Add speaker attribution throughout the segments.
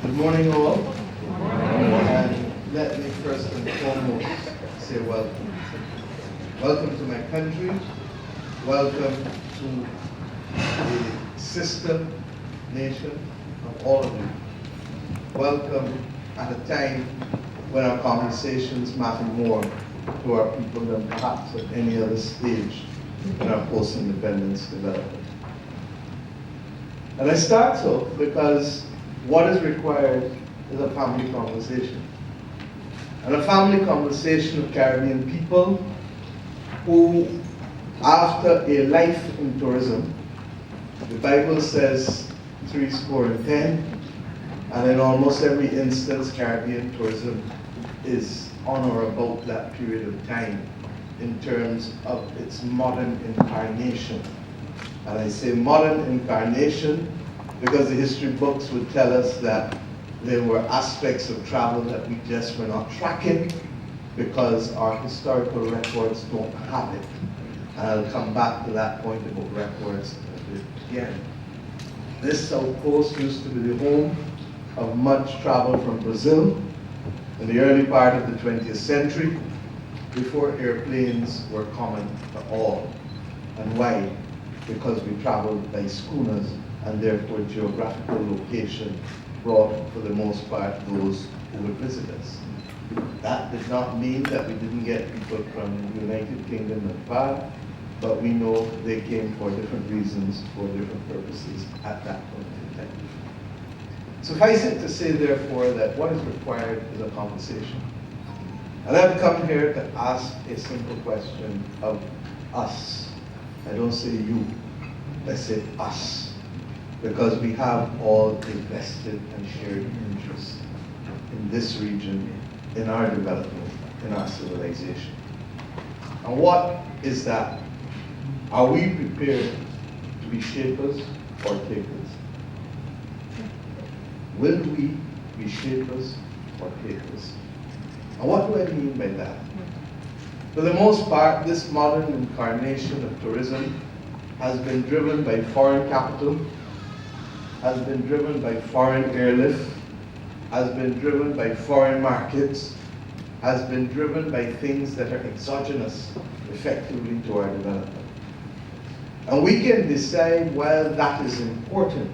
Speaker 1: Good morning, all. And let me first and foremost say welcome. Welcome to my country. Welcome to the sister nation of all of you. Welcome at a time when our conversations matter more to our people than perhaps at any other stage in our post-independence development. And I start so because what is required is a family conversation. And a family conversation of Caribbean people who, after a life in tourism, the Bible says 70, and in almost every instance, Caribbean tourism is on or about that period of time in terms of its modern incarnation. And I say modern incarnation because the history books would tell us that there were aspects of travel that we just were not tracking because our historical records don't have it. And I'll come back to that point about records again. This South Coast used to be the home of much travel from Brazil in the early part of the 20th century, before airplanes were common to all. And why? Because we traveled by schooners, and therefore geographical location brought, for the most part, those who would visit us. That did not mean that we didn't get people from the United Kingdom and far, but we know they came for different reasons, for different purposes at that point in time. Suffice it to say, therefore, that what is required is a conversation. And I've come here to ask a simple question of us. I don't say you, I say us. Because we have all a vested and shared interest in this region, in our development, in our civilization. And what is that? Are we prepared to be shapers or takers? Will we be shapers or takers? And what do I mean by that? For the most part, this modern incarnation of tourism has been driven by foreign capital, has been driven by foreign airlift, has been driven by foreign markets, has been driven by things that are exogenous effectively to our development. And we can decide, well, that is important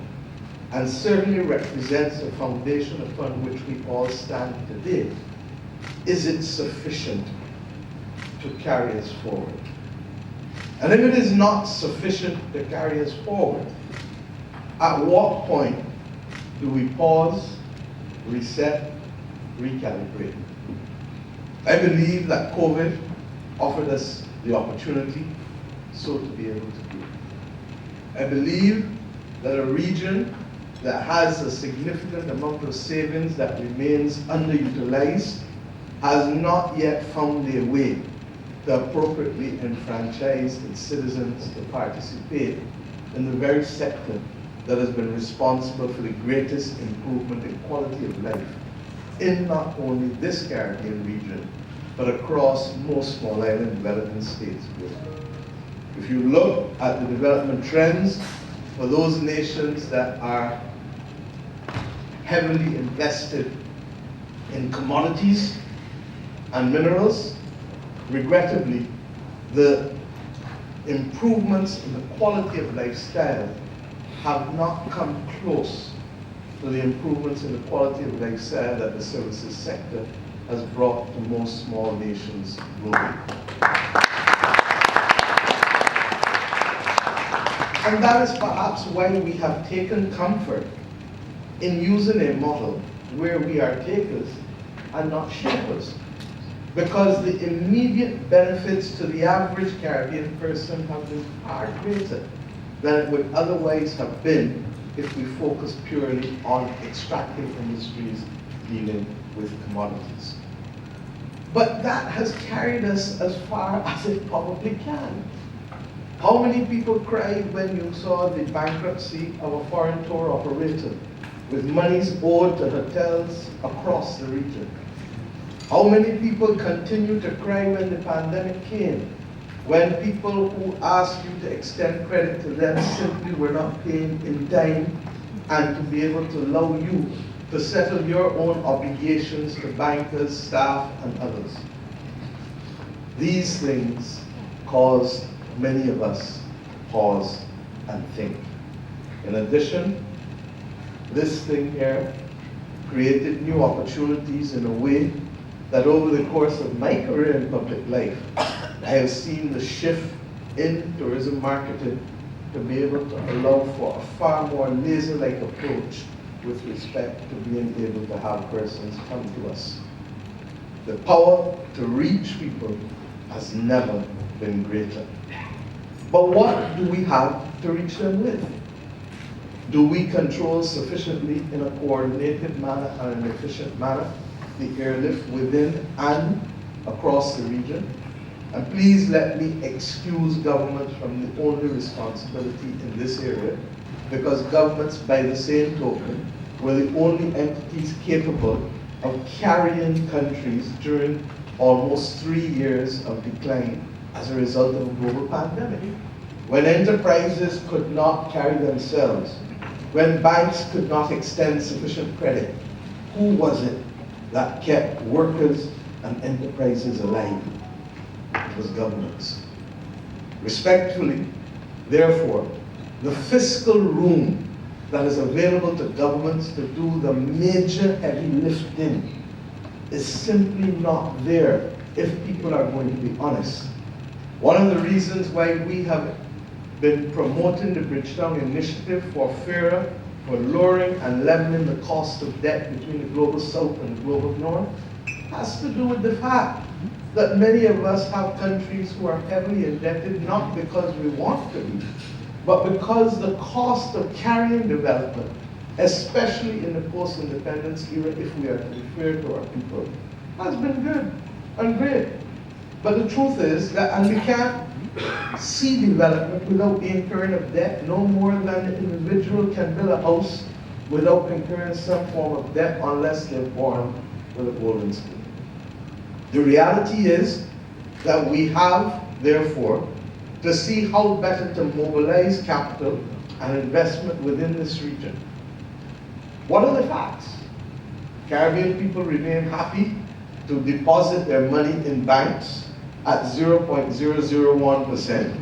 Speaker 1: and certainly represents a foundation upon which we all stand today. Is it sufficient to carry us forward? And if it is not sufficient to carry us forward, at what point do we pause, reset, recalibrate? I believe that COVID offered us the opportunity so to be able to do it. I believe that a region that has a significant amount of savings that remains underutilized has not yet found their way to appropriately enfranchise its citizens to participate in the very sector that has been responsible for the greatest improvement in quality of life in not only this Caribbean region, but across most small island developing states globally. If you look at the development trends for those nations that are heavily invested in commodities and minerals, regrettably, the improvements in the quality of lifestyle have not come close to the improvements in the quality of lifestyle that the services sector has brought to most small nations globally. And that is perhaps why we have taken comfort in using a model where we are takers and not shapers. Because the immediate benefits to the average Caribbean person have been far greater than it would otherwise have been if we focused purely on extractive industries dealing with commodities. But that has carried us as far as it probably can. How many people cried when you saw the bankruptcy of a foreign tour operator with monies owed to hotels across the region? How many people continue to cry when the pandemic came, when people who asked you to extend credit to them simply were not paying in time, and to be able to allow you to settle your own obligations to bankers, staff, and others. These things caused many of us pause and think. In addition, this thing here created new opportunities in a way that over the course of my career in public life, I have seen the shift in tourism marketing to be able to allow for a far more laser-like approach with respect to being able to have persons come to us. The power to reach people has never been greater. But what do we have to reach them with? Do we control sufficiently in a coordinated manner and an efficient manner the airlift within and across the region? And please let me excuse government from the only responsibility in this area, because governments, by the same token, were the only entities capable of carrying countries during almost 3 years of decline as a result of a global pandemic. When enterprises could not carry themselves, when banks could not extend sufficient credit, who was it that kept workers and enterprises alive? It was governments. Respectfully, therefore, the fiscal room that is available to governments to do the major heavy lifting is simply not there if people are going to be honest. One of the reasons why we have been promoting the Bridgetown Initiative for fairer, for lowering and leveling the cost of debt between the global south and the global north has to do with the fact that many of us have countries who are heavily indebted, not because we want to be, but because the cost of carrying development, especially in the post-independence era, if we are to be fair to our people, has been good and great. But the truth is that, and we can't see development without the incurring of debt, no more than the individual can build a house without incurring some form of debt unless they're born with a golden spoon. The reality is that we have, therefore, to see how better to mobilize capital and investment within this region. What are the facts? Caribbean people remain happy to deposit their money in banks at 0.001%,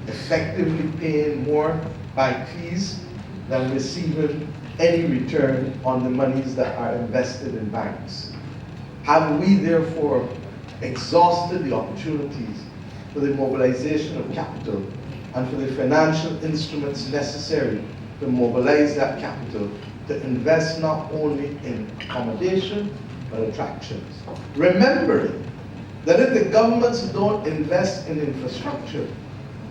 Speaker 1: effectively paying more bank fees than receiving any return on the monies that are invested in banks. Have we therefore exhausted the opportunities for the mobilization of capital and for the financial instruments necessary to mobilize that capital to invest not only in accommodation but attractions? Remembering that if the governments don't invest in infrastructure,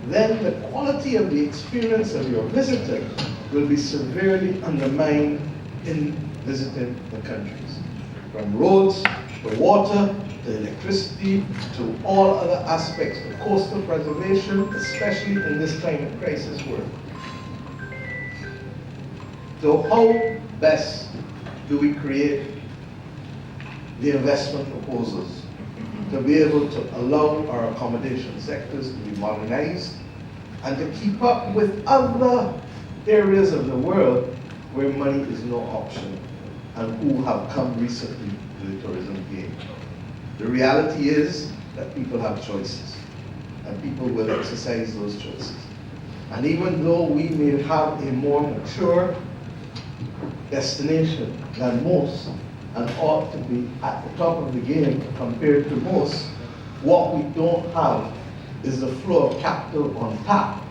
Speaker 1: then the quality of the experience of your visitor will be severely undermined in visiting the countries. From roads, to water, to electricity, to all other aspects of coastal preservation, especially in this climate crisis world. So how best do we create the investment proposals to be able to allow our accommodation sectors to be modernized and to keep up with other areas of the world where money is no option and who have come recently to the tourism game? The reality is that people have choices and people will exercise those choices. And even though we may have a more mature destination than most and ought to be at the top of the game compared to most, what we don't have is the flow of capital on tap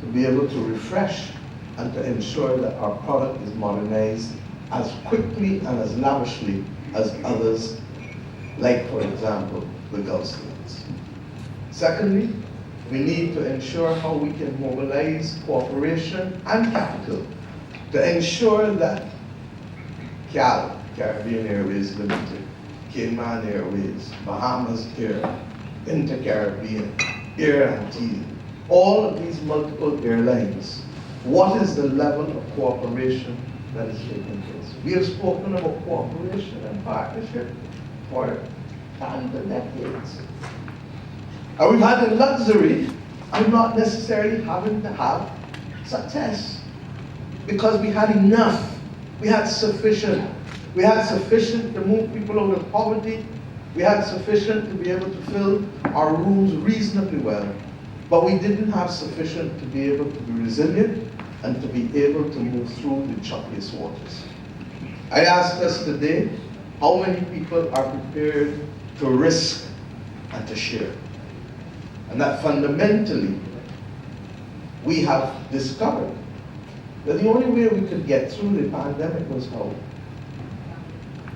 Speaker 1: to be able to refresh and to ensure that our product is modernized as quickly and as lavishly as others, like, for example, the Gulf states. Secondly, we need to ensure how we can mobilize cooperation and capital to ensure that CAL, Caribbean Airways Limited, Cayman Airways, Bahamas Air, intra-Caribbean, Air Antilles, all of these multiple airlines, what is the level of cooperation that is taking place? We have spoken about cooperation and partnership for tons of decades. And we've had the luxury of not necessarily having to have success. because we had enough. We had sufficient. We had sufficient to move people out of poverty. We had sufficient to be able to fill our rooms reasonably well. But we didn't have sufficient to be able to be resilient and to be able to move through the choppiest waters. I ask us today, how many people are prepared to risk and to share? And that fundamentally, we have discovered that the only way we could get through the pandemic was how?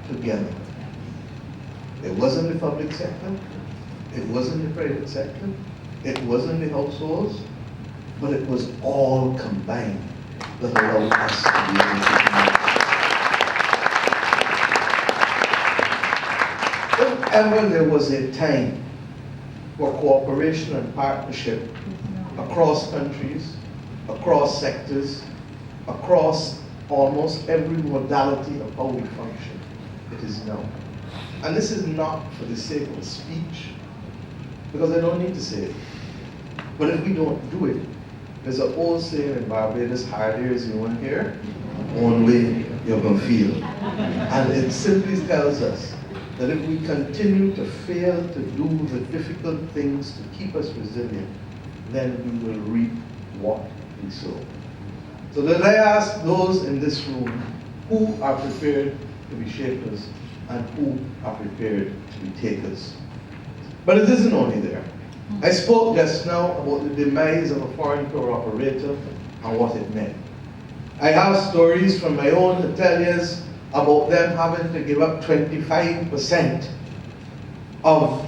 Speaker 1: Together. It wasn't the public sector, it wasn't the private sector, it wasn't the households, but it was all combined that allowed us to be able to do it. If ever there was a time for cooperation and partnership across countries, across sectors, across almost every modality of how we function, it is now. And this is not for the sake of speech, because I don't need to say it. But if we don't do it, there's an old saying in Barbados, hard ears you won't hear, one way you're going to feel. And it simply tells us that if we continue to fail to do the difficult things to keep us resilient, then we will reap what we sow. So that I ask those in this room who are prepared to be shapers and who are prepared to be takers. But it isn't only there. I spoke just now about the demise of a foreign tour operator and what it meant. I have stories from my own hoteliers about them having to give up 25% of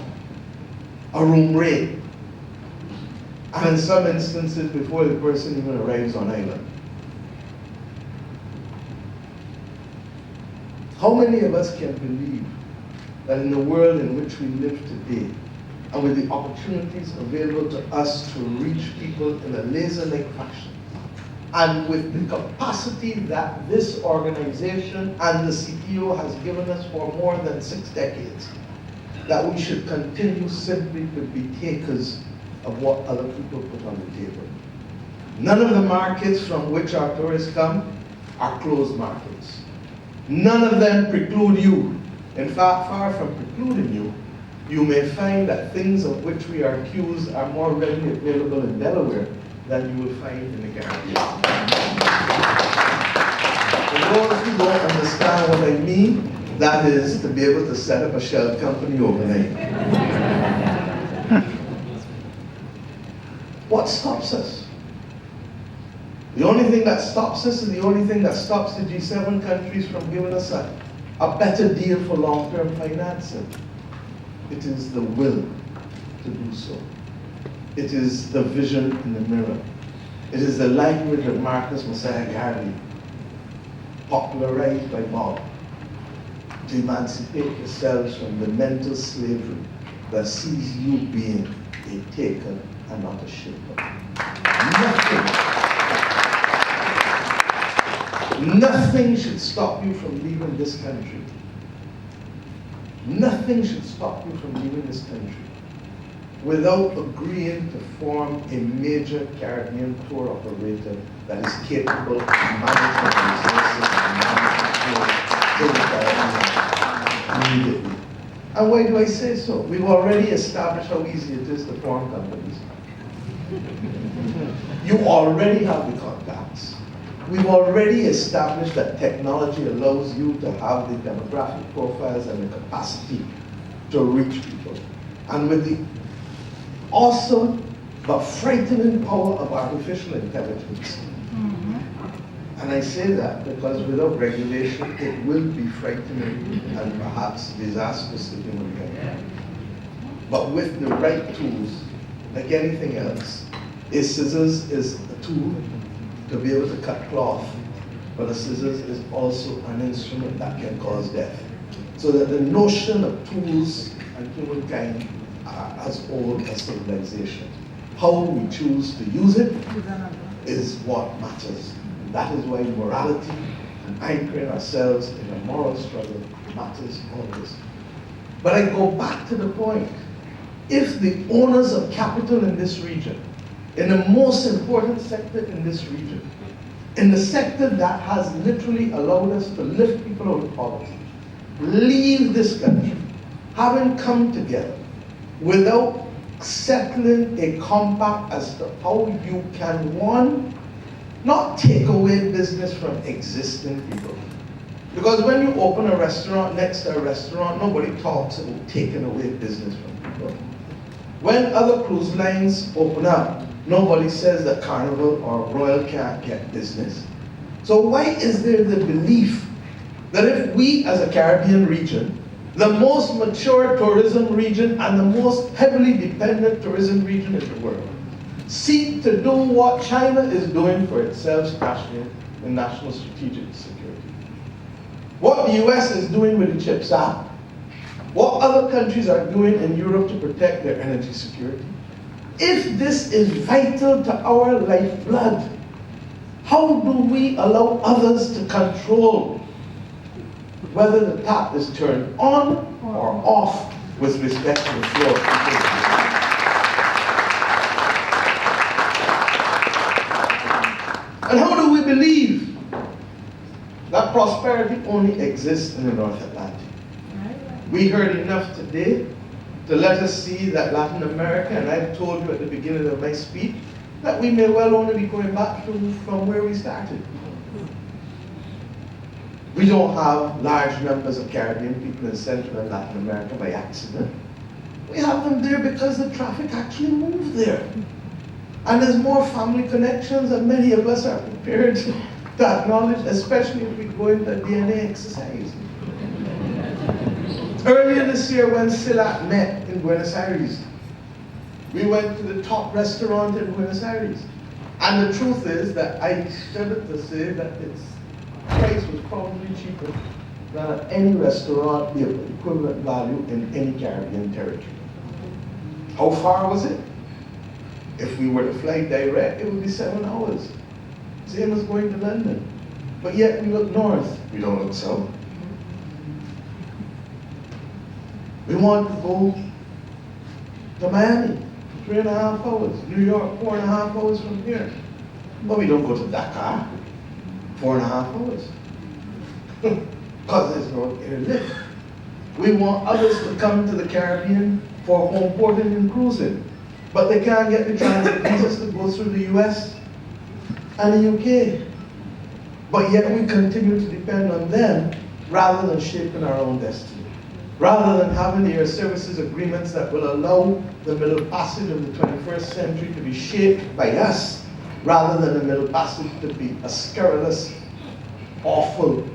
Speaker 1: a room rate, and in some instances before the person even arrives on island. How many of us can believe that in the world in which we live today, and with the opportunities available to us to reach people in a laser-like fashion, and with the capacity that this organization and the CEO has given us for more than 6 decades, that we should continue simply to be takers of what other people put on the table? None of the markets from which our tourists come are closed markets. None of them preclude you. In fact, far from precluding you, you may find that things of which we are accused are more readily available in Delaware than you will find in the Caribbean. For those who don't understand what I mean, that is to be able to set up a shell company overnight. What stops us? The only thing that stops us, and the only thing that stops the G7 countries from giving us a better deal for long-term financing, it is the will to do so. It is the vision in the mirror. It is the language of Marcus Messiah Garvey, popularized by Bob, to emancipate yourselves from the mental slavery that sees you being a taker and not a shaper. Nothing should stop you from leaving this country. Nothing should stop you from leaving this country without agreeing to form a major Caribbean tour operator that is capable of managing resources and managing immediately. And why do I say so? We've already established how easy it is to form companies. You already have the contacts. We've already established that technology allows you to have the demographic profiles and the capacity to reach people. And with the awesome but frightening power of artificial intelligence. And I say that because without regulation, it will be frightening and perhaps disastrous to humankind. But with the right tools, like anything else, a scissors is a tool to be able to cut cloth, but a scissors is also an instrument that can cause death. So that the notion of tools and humankind are as old as civilization. How we choose to use it is what matters. And that is why morality and anchoring ourselves in a moral struggle matters always. But I go back to the point. If the owners of capital in this region, in the most important sector in this region, in the sector that has literally allowed us to lift people out of poverty, leave this country, having come together without settling a compact as to how you can, one, not take away business from existing people. Because when you open a restaurant next to a restaurant, nobody talks about taking away business from people. When other cruise lines open up, nobody says that Carnival or Royal can't get business. So why is there the belief that if we as a Caribbean region, the most mature tourism region and the most heavily dependent tourism region in the world, seek to do what China is doing for itself, especially in national strategic security? What the US is doing with the CHIPS Act, what other countries are doing in Europe to protect their energy security. If this is vital to our lifeblood, how do we allow others to control whether the tap is turned on or off with respect to the flow of people? And how do we believe that prosperity only exists in the North Atlantic? We heard enough today to let us see that Latin America, and I've told you at the beginning of my speech, that we may well only be going back from where we started. We don't have large numbers of Caribbean people in Central and Latin America by accident. We have them there because the traffic actually moved there. And there's more family connections than many of us are prepared to acknowledge, especially if we go into a DNA exercise. Earlier this year when SILAC met in Buenos Aires, we went to the top restaurant in Buenos Aires. And the truth is that I shudder to say that its price was probably cheaper than at any restaurant of equivalent value in any Caribbean territory. How far was it? If we were to fly direct, it would be 7 hours. Same as going to London. But yet we look north, we don't look south. We want to go to Miami, 3.5 hours. New York, 4.5 hours from here. But we don't go to Dakar, 4.5 hours. Because there's no airlift. We want others to come to the Caribbean for home porting and cruising. But they can't get the transit visas to go through the US and the UK. But yet we continue to depend on them rather than shaping our own destiny. Rather than having air services agreements that will allow the middle passage of the 21st century to be shaped by us, rather than the middle passage to be a scurrilous, awful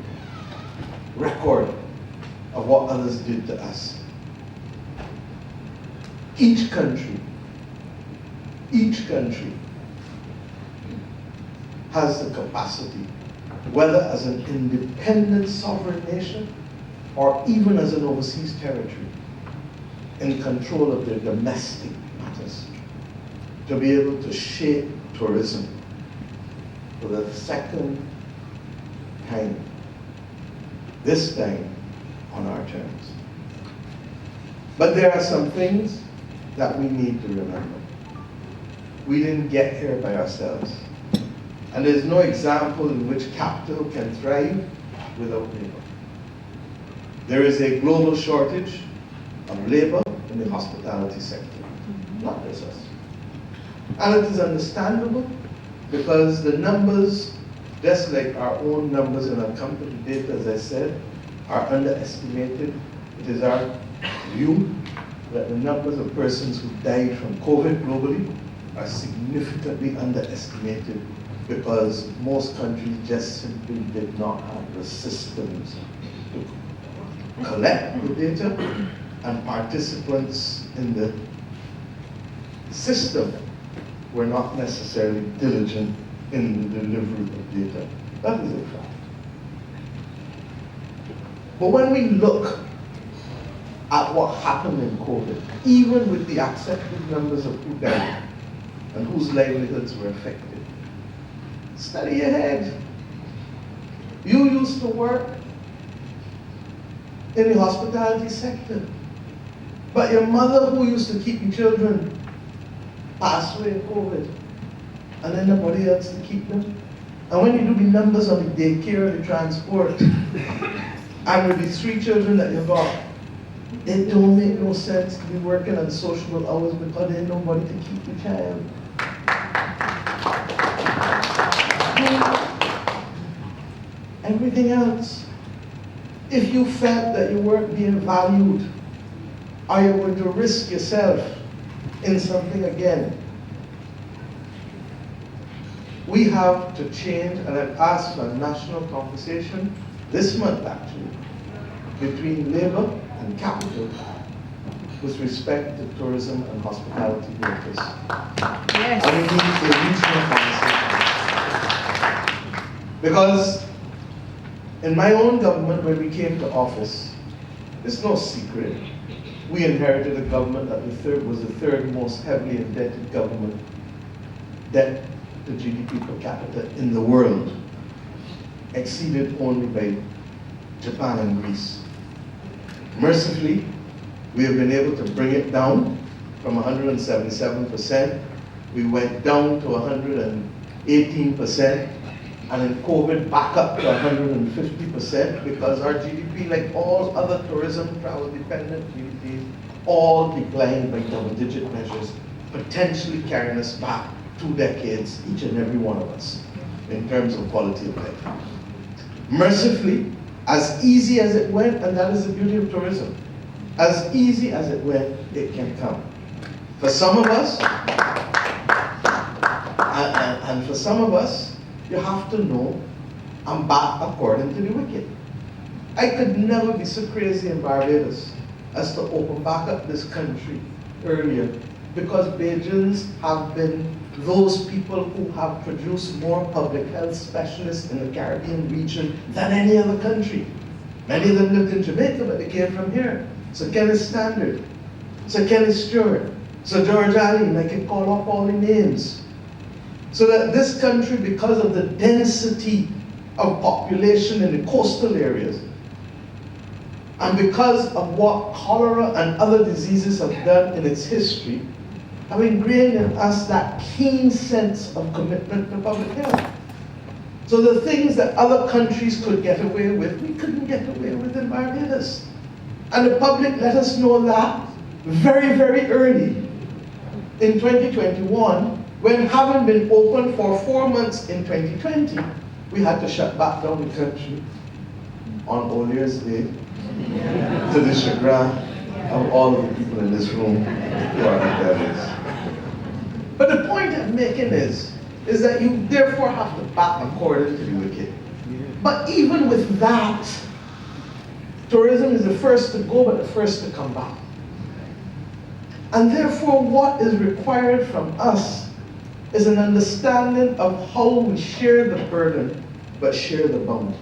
Speaker 1: record of what others did to us. Each country has the capacity, whether as an independent sovereign nation or even as an overseas territory, in control of their domestic matters, to be able to shape tourism for the second time, this time on our terms. But there are some things that we need to remember. We didn't get here by ourselves. And there's no example in which capital can thrive without labor. There is a global shortage of labor in the hospitality sector, not just us. And it is understandable because the numbers, just like our own numbers in our company data, as I said, are underestimated. It is our view that the numbers of persons who died from COVID globally are significantly underestimated because most countries just simply did not have the systems to collect the data, and participants in the system were not necessarily diligent in the delivery of data. That is a fact. But when we look at what happened in COVID, even with the accepted numbers of who died and whose livelihoods were affected, study your head. You used to work in the hospitality sector, but your mother who used to keep your children passed away in COVID, and then nobody else to keep them. And when you do the numbers on the daycare, the transport, and with the 3 children that you got, it don't make no sense to be working on sociable hours because there ain't nobody to keep the child. Everything else, if you felt that you weren't being valued, or you were to risk yourself in something again, we have to change, and I've asked for a national conversation this month actually, between labor and capital with respect to tourism and hospitality workers.
Speaker 2: Yes.
Speaker 1: And we need a regional conversation. Because in my own government, when we came to office, it's no secret, we inherited a government that was the third most heavily indebted government, debt to GDP per capita in the world, exceeded only by Japan and Greece. Mercifully, we have been able to bring it down from 177%. We went down to 118%, and in COVID back up to 150% because our GDP, like all other tourism, travel dependent GDPs, all declined by double-digit measures, potentially carrying us back 2 decades, each and every one of us, in terms of quality of life. Mercifully, as easy as it went, and that is the beauty of tourism, as easy as it went, it can come. For some of us, and for some of us, you have to know, I'm back according to the wicked. I could never be so crazy in Barbados as to open back up this country earlier, because Bajans have been those people who have produced more public health specialists in the Caribbean region than any other country. Many of them lived in Jamaica, but they came from here. So Kenneth Standard, so Kenneth Stewart, so George Allen, I can call up all the names. So that this country, because of the density of population in the coastal areas, and because of what cholera and other diseases have done in its history, have ingrained in us that keen sense of commitment to public health. So the things that other countries could get away with, we couldn't get away with in Barbados. And the public let us know that very, very early in 2021, when having been open for 4 months in 2020, we had to shut back down the country on All Year's Day to the chagrin of all of the people in this room who are rebellious. But the point I'm making is that you therefore have to back according to the wicked. But even with that, tourism is the first to go, but the first to come back. And therefore, what is required from us is an understanding of how we share the burden, but share the bounty.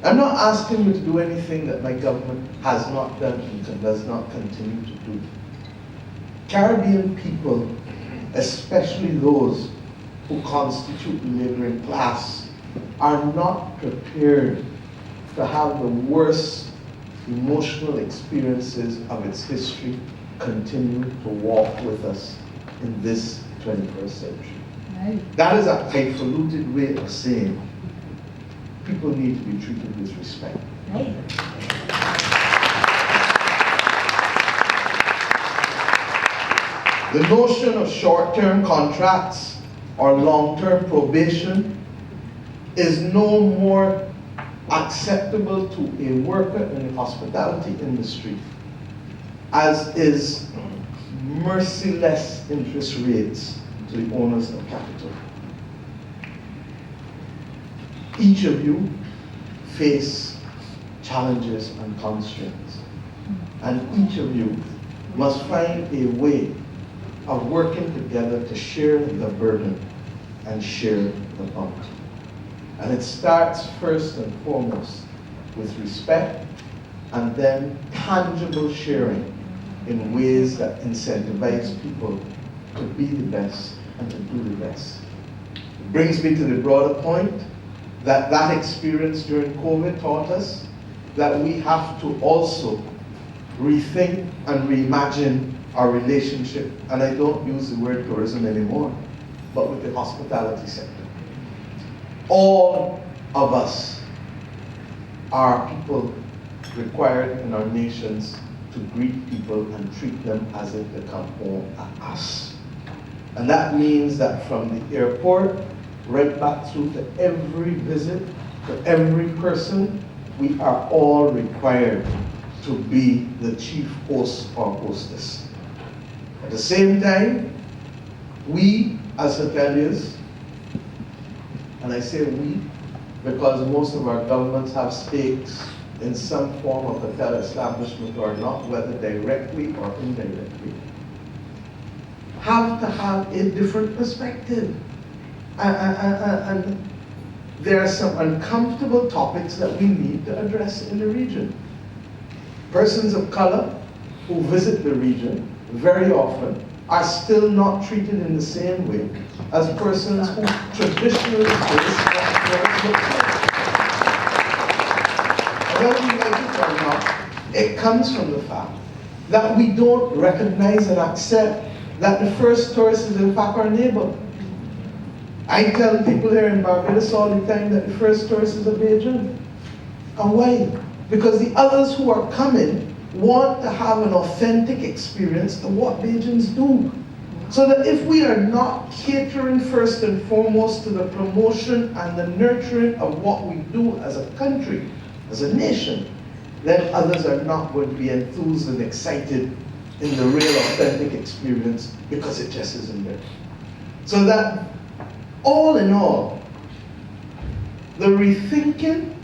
Speaker 1: I'm not asking you to do anything that my government has not done and does not continue to do. Caribbean people, especially those who constitute the laboring class, are not prepared to have the worst emotional experiences of its history continue to walk with us in this 21st century. Right. That is a highfalutin way of saying people need to be treated with respect. Right. The notion of short-term contracts or long-term probation is no more acceptable to a worker in the hospitality industry as is merciless interest rates to the owners of capital. Each of you face challenges and constraints, and each of you must find a way of working together to share the burden and share the bounty. And it starts first and foremost with respect, and then tangible sharing in ways that incentivize people to be the best and to do the best. It brings me to the broader point that that experience during COVID taught us that we have to also rethink and reimagine our relationship, and I don't use the word tourism anymore, but with the hospitality sector. all of us are people required in our nations to greet people and treat them as if they come home at us. And that means that from the airport right back through to every visit, to every person, we are all required to be the chief host or hostess. At the same time, we as hoteliers, and I say we because most of our governments have stakes in some form of hotel establishment or not, whether directly or indirectly, have to have a different perspective. And there are some uncomfortable topics that we need to address in the region. Persons of color who visit the region very often are still not treated in the same way as persons who traditionally face whether we like it or not, it comes from the fact that we don't recognize and accept that the first tourist is in fact our neighbor. I tell people here in Barbados all the time that the first tourist is a Bajan. And why? Because the others who are coming want to have an authentic experience of what Bajans do. So that if we are not catering first and foremost to the promotion and the nurturing of what we do as a country, as a nation, then others are not going to be enthused and excited in the real authentic experience because it just isn't there. So that all in all, the rethinking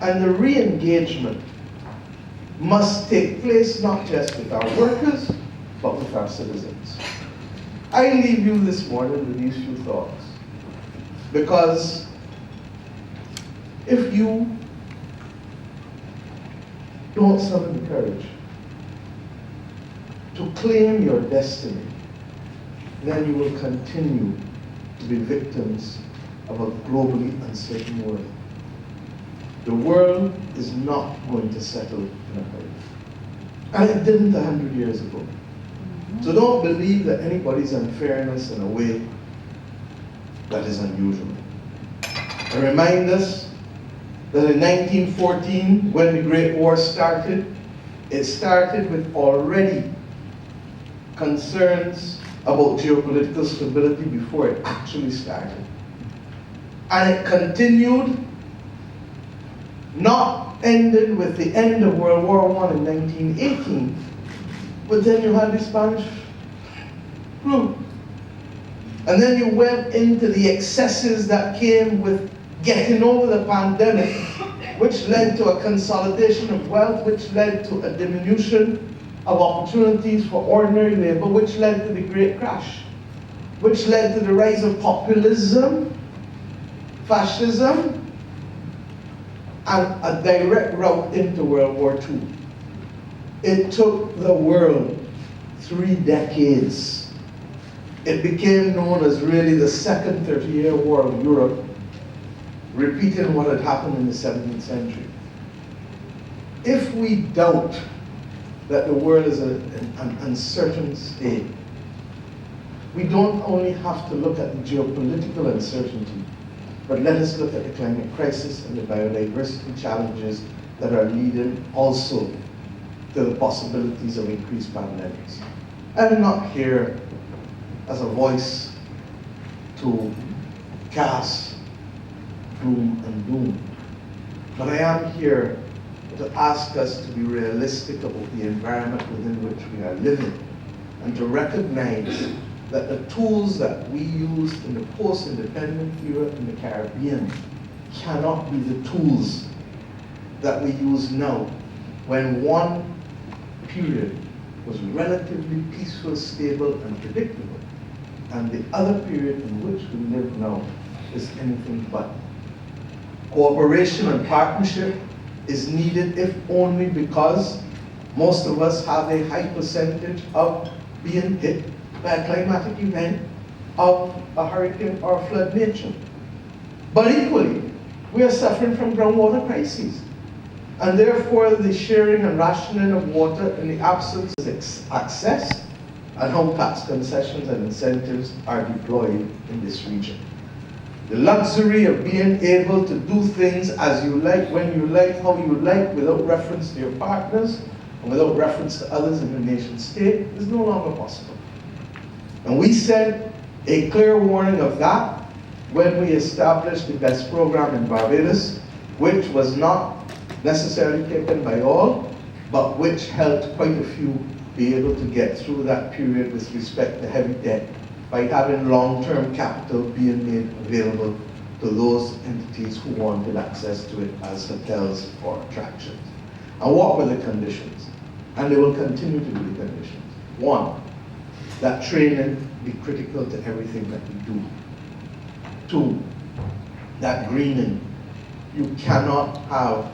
Speaker 1: and the re-engagement must take place not just with our workers, but with our citizens. I leave you this morning with these few thoughts, because if you don't summon the courage to claim your destiny, then you will continue to be victims of a globally uncertain world. The world is not going to settle in a hurry. And it didn't 100 years ago. So don't believe that anybody's unfairness in a way that is unusual. I remind us that in 1914, when the Great War started, it started with already concerns about geopolitical stability before it actually started. And it continued, not ended with the end of World War I in 1918, but then you had the Spanish flu. And then you went into the excesses that came with getting over the pandemic, which led to a consolidation of wealth, which led to a diminution of opportunities for ordinary labor, which led to the Great Crash, which led to the rise of populism, fascism, and a direct route into World War II. It took the world 3 decades. It became known as really the second 30-year war of Europe, repeating what had happened in the 17th century. If we doubt that the world is an uncertain state, we don't only have to look at the geopolitical uncertainty, but let us look at the climate crisis and the biodiversity challenges that are leading also to the possibilities of increased pandemics. I'm not here as a voice to cast gloom and doom, but I am here to ask us to be realistic about the environment within which we are living, and to recognize that the tools that we used in the post-independent era in the Caribbean cannot be the tools that we use now, when one period was relatively peaceful, stable, and predictable, and the other period in which we live now is anything but. Cooperation and partnership is needed, if only because most of us have a high percentage of being hit by a climatic event of a hurricane or flood nature. But equally, we are suffering from groundwater crises. And therefore, the sharing and rationing of water in the absence of access, and how tax concessions and incentives are deployed in this region. The luxury of being able to do things as you like, when you like, how you like, without reference to your partners, and without reference to others in the nation state, is no longer possible. And we sent a clear warning of that when we established the BEST program in Barbados, which was not necessarily taken by all, but which helped quite a few be able to get through that period with respect to heavy debt by having long-term capital being made available to those entities who wanted access to it as hotels or attractions. And what were the conditions? And they will continue to be the conditions. One, that training be critical to everything that we do. Two, that greening. You cannot have,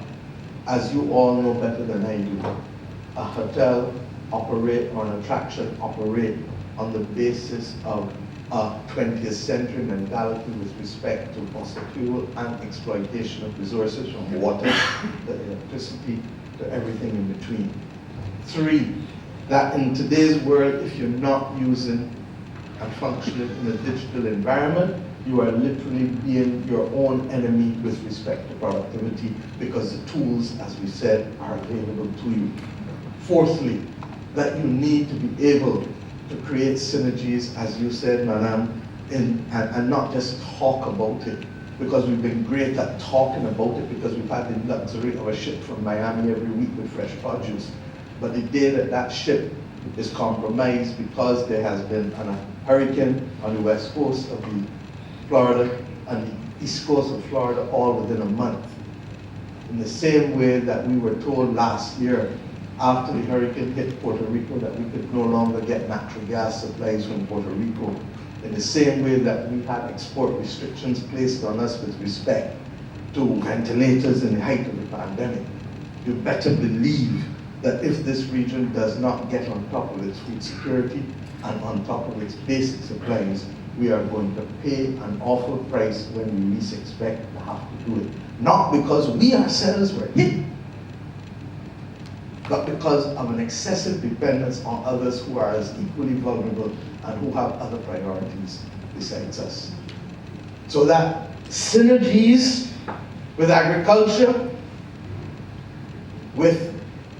Speaker 1: as you all know better than I do, a hotel operate or an attraction operate on the basis of a 20th century mentality with respect to fossil fuel and exploitation of resources from water to electricity to everything in between. Three, that in today's world, if you're not using and functioning in a digital environment, you are literally being your own enemy with respect to productivity because the tools, as we said, are available to you. Fourthly, that you need to be able to create synergies, as you said, Madam, and not just talk about it, because we've been great at talking about it because we've had the luxury of a ship from Miami every week with fresh produce. But the day that that ship is compromised because there has been a hurricane on the west coast of the Florida and the east coast of Florida all within a month. In the same way that we were told last year after the hurricane hit Puerto Rico that we could no longer get natural gas supplies from Puerto Rico. In the same way that we had export restrictions placed on us with respect to ventilators in the height of the pandemic. You better believe that if this region does not get on top of its food security and on top of its basic supplies, we are going to pay an awful price when we least expect to have to do it. Not because we ourselves were hit, but because of an excessive dependence on others who are as equally vulnerable and who have other priorities besides us. So that synergies with agriculture, with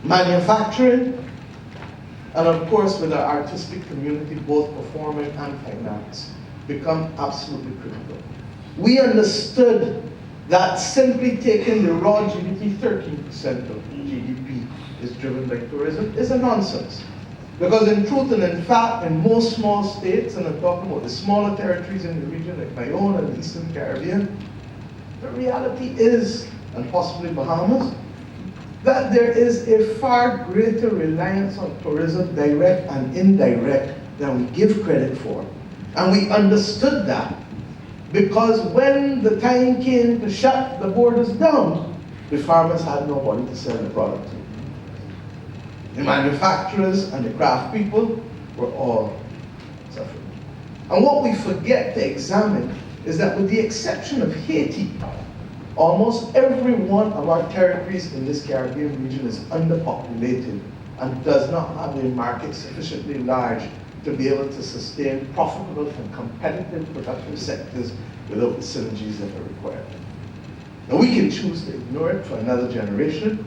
Speaker 1: manufacturing, and of course with our artistic community, both performing and fine arts, become absolutely critical. We understood that simply taking the raw GDP, 13% of GDP is driven by tourism, is a nonsense. Because in truth and in fact, in most small states, and I'm talking about the smaller territories in the region like my own and the Eastern Caribbean, the reality is, and possibly Bahamas, that there is a far greater reliance on tourism, direct and indirect, than we give credit for. And we understood that because when the time came to shut the borders down, the farmers had nobody to sell the product to. The manufacturers and the craft people were all suffering. And what we forget to examine is that with the exception of Haiti, almost every one of our territories in this Caribbean region is underpopulated and does not have a market sufficiently large to be able to sustain profitable and competitive productive sectors without the synergies that are required. Now we can choose to ignore it for another generation,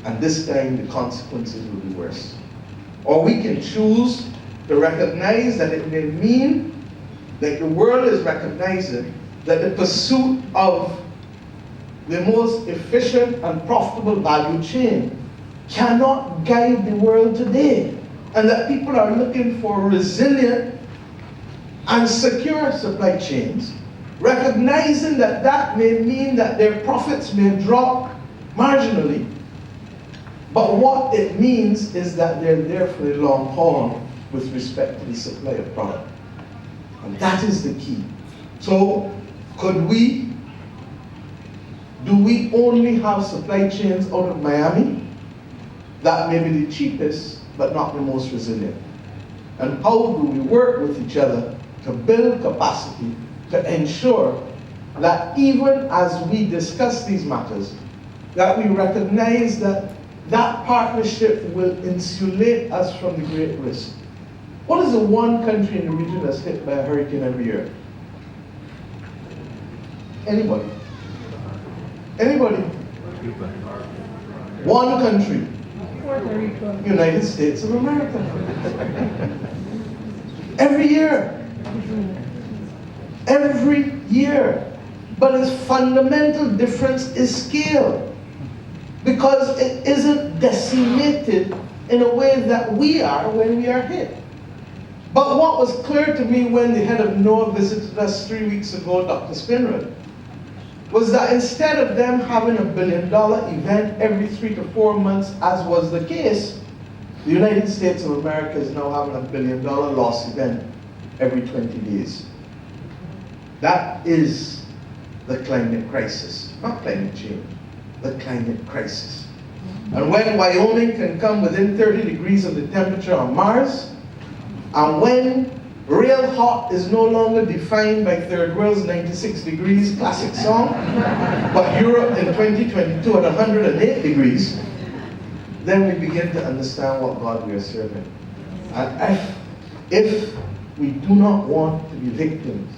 Speaker 1: and this time the consequences will be worse. Or we can choose to recognize that it may mean that the world is recognizing that the pursuit of the most efficient and profitable value chain cannot guide the world today, and that people are looking for resilient and secure supply chains, recognizing that that may mean that their profits may drop marginally, but what it means is that they're there for the long haul with respect to the supply of product. And that is the key. So, do we only have supply chains out of Miami? That may be the cheapest, but not the most resilient. And how do we work with each other to build capacity to ensure that even as we discuss these matters, that we recognize that that partnership will insulate us from the great risk. What is the one country in the region that's hit by a hurricane every year? Anybody? Anybody? One country. United States of America. Every year. Every year. But its fundamental difference is scale. Because it isn't decimated in a way that we are when we are hit. But what was clear to me when the head of NOAA visited us 3 weeks ago, Dr. Spinrad, was that instead of them having $1 billion event every 3 to 4 months, as was the case, the United States of America is now having $1 billion loss event every 20 days. That is the climate crisis, not climate change, the climate crisis. And when Wyoming can come within 30 degrees of the temperature on Mars, and when real hot is no longer defined by Third World's 96 degrees classic song, but Europe in 2022 at 108 degrees, then we begin to understand what God we are serving. And if we do not want to be victims,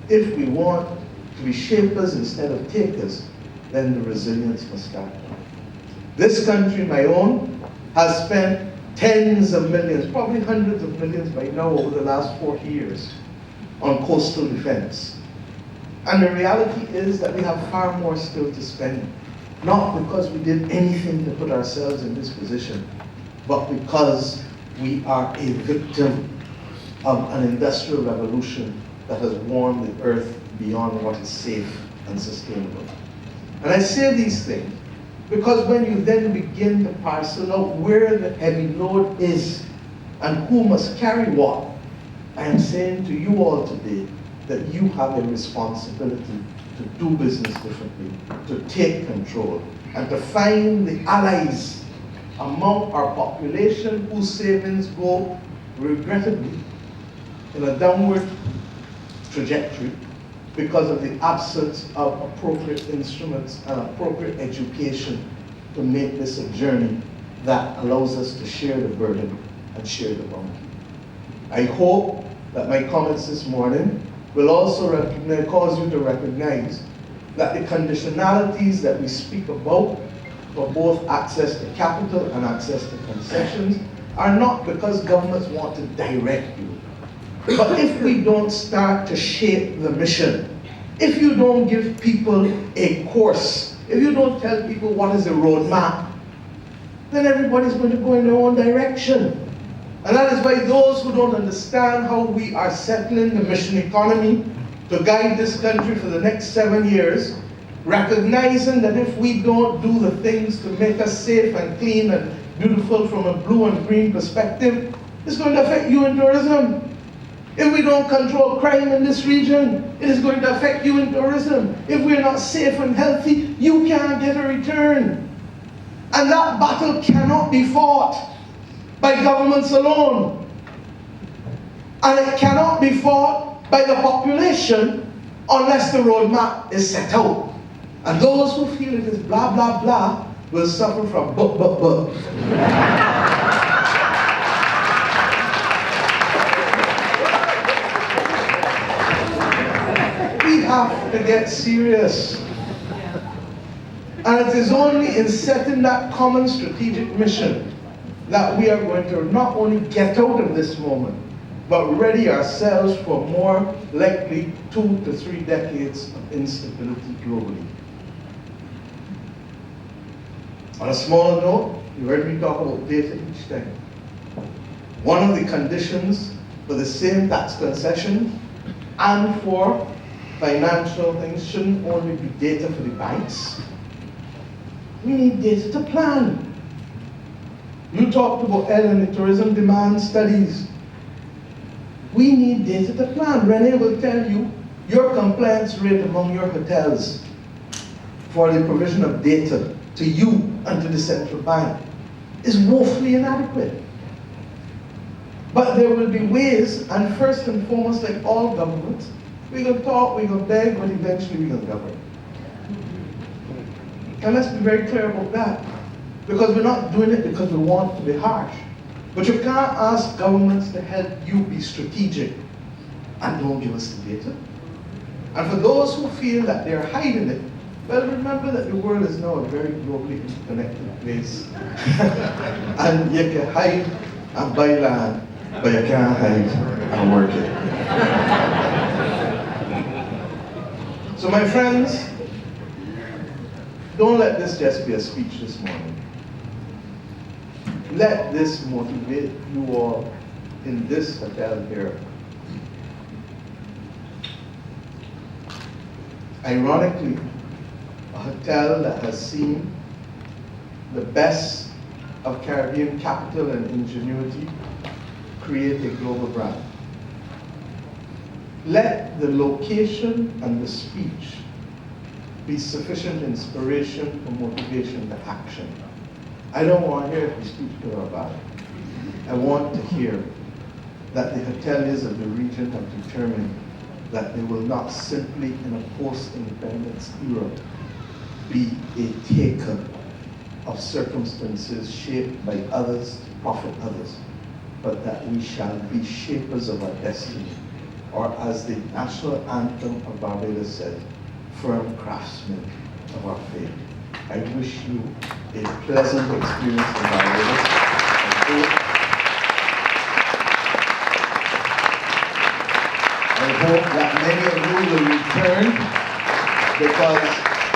Speaker 1: if we want to be shapers instead of takers, then the resilience must start. This country, my own, has spent tens of millions, probably hundreds of millions by now over the last 40 years on coastal defense. And the reality is that we have far more still to spend, not because we did anything to put ourselves in this position, but because we are a victim of an industrial revolution that has worn the earth beyond what is safe and sustainable. And I say these things because when you then begin to parcel out where the heavy load is and who must carry what, I am saying to you all today that you have a responsibility to do business differently, to take control, and to find the allies among our population whose savings go, regrettably, in a downward trajectory because of the absence of appropriate instruments and appropriate education to make this a journey that allows us to share the burden and share the bounty. I hope that my comments this morning will also cause you to recognize that the conditionalities that we speak about for both access to capital and access to concessions are not because governments want to direct you. But if we don't start to shape the mission, if you don't give people a course, if you don't tell people what is the roadmap, then everybody's going to go in their own direction. And that is why those who don't understand how we are settling the mission economy to guide this country for the next 7 years, recognizing that if we don't do the things to make us safe and clean and beautiful from a blue and green perspective, it's going to affect you in tourism. If we don't control crime in this region, it is going to affect you in tourism. If we're not safe and healthy, you can't get a return. And that battle cannot be fought by governments alone. And it cannot be fought by the population unless the roadmap is set out. And those who feel it is blah, blah, blah will suffer from but. We have to get serious. And it is only in setting that common strategic mission that we are going to not only get out of this moment, but ready ourselves for more likely 2 to 3 decades of instability globally. On a smaller note, you heard me talk about data each time. One of the conditions for the same tax concession and for financial things shouldn't only be data for the banks. We need data to plan. You talked about element tourism demand studies. We need data to plan. Renee will tell you your compliance rate among your hotels for the provision of data to you and to the central bank is woefully inadequate. But there will be ways, and first and foremost, like all governments, we're going to talk, we're going to beg, but eventually we're going to govern. And let's be very clear about that. Because we're not doing it because we want to be harsh. But you can't ask governments to help you be strategic and don't give us the data. And for those who feel that they're hiding it, well, remember that the world is now a very globally interconnected place. And you can hide and buy land, but you can't hide and work it. So my friends, don't let this just be a speech this morning. Let this motivate you all in this hotel here. Ironically, a hotel that has seen the best of Caribbean capital and ingenuity create a global brand. Let the location and the speech be sufficient inspiration or motivation to action. I don't want to hear if the speech good or bad. I want to hear that the hoteliers of the region have determined that they will not simply, in a post-independence era, be a taker of circumstances shaped by others to profit others, but that we shall be shapers of our destiny, or as the national anthem of Barbados said, firm craftsmen of our fate. I wish you a pleasant experience in Barbados. I hope that many of you will return, because,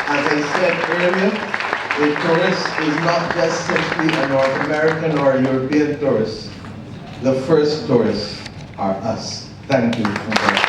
Speaker 1: as I said earlier, a tourist is not just simply a North American or a European tourist. The first tourists are us. Thank you.